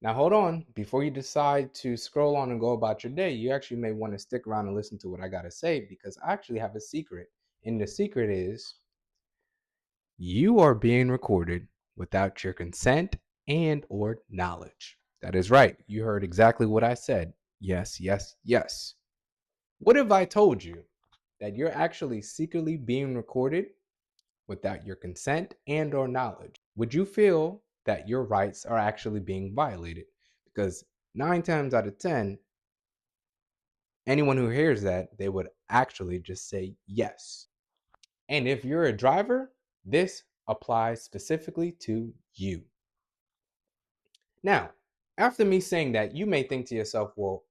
Now, hold on. Before you decide to scroll on and go about your day, you actually may want to stick around and listen to what I got to say because I actually have a secret. And the secret is you are being recorded without your consent and or knowledge. That is right. You heard exactly what I said. Yes, yes, yes. What if I told you that you're actually secretly being recorded without your consent and or knowledge? Would you feel that your rights are actually being violated? Because 9 times out of 10, anyone who hears that, they would actually just say yes. And if you're a driver, this applies specifically to you. Now, after me saying that, you may think to yourself, well,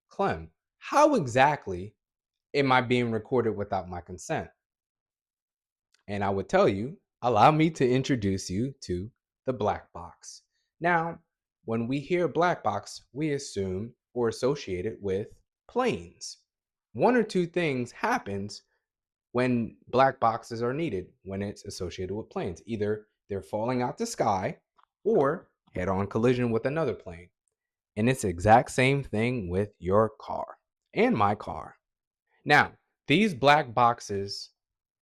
Clem, how exactly am I being recorded without my consent? And I would tell you, allow me to introduce you to the black box. Now, when we hear black box, we assume or associate it with planes. One or two things happens when black boxes are needed when it's associated with planes. Either they're falling out the sky or head-on collision with another plane. And it's the exact same thing with your car and my car. Now, these black boxes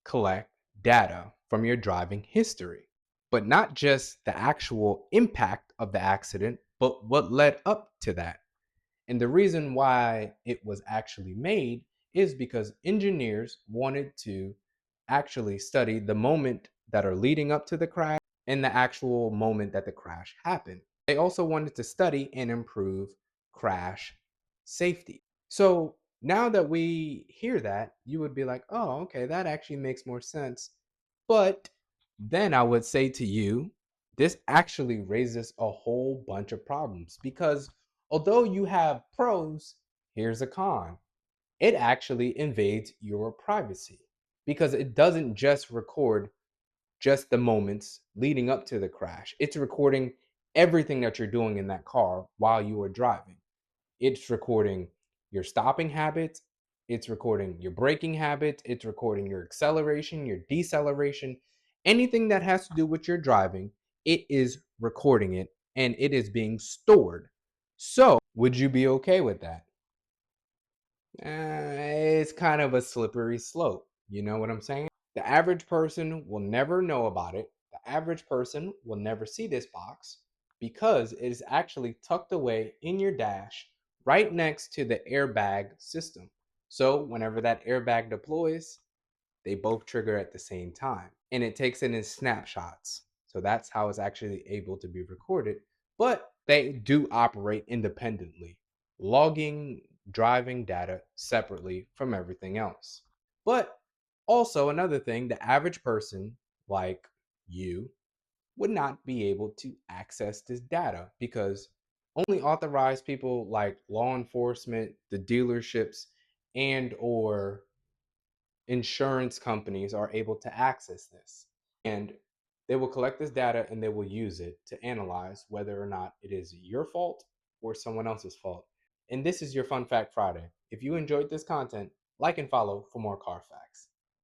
collect data from your driving history, but not just the actual impact of the accident, but what led up to that. And the reason why it was actually made is because engineers wanted to actually study the moment that are leading up to the crash and the actual moment that the crash happened. They also wanted to study and improve crash safety. So now that we hear that, you would be like, oh, okay, that actually makes more sense. But then I would say to you, this actually raises a whole bunch of problems because although you have pros, here's a con. It actually invades your privacy because it doesn't just record just the moments leading up to the crash. It's recording everything that you're doing in that car while you are driving. It's recording your stopping habits, it's recording your braking habits, it's recording your acceleration, your deceleration, anything that has to do with your driving, it is recording it and it is being stored. So, would you be okay with that? It's kind of a slippery slope. You know what I'm saying? The average person will never know about it. The average person will never see this box because it is actually tucked away in your dash right next to the airbag system. So, whenever that airbag deploys, they both trigger at the same time and it takes it in snapshots. So, that's how it's actually able to be recorded. But they do operate independently, logging driving data separately from everything else. But also, another thing, the average person like you would not be able to access this data because only authorized people like law enforcement, the dealerships, and or insurance companies are able to access this. And they will collect this data and they will use it to analyze whether or not it is your fault or someone else's fault. And this is your Fun Fact Friday. If you enjoyed this content, like and follow for more car facts.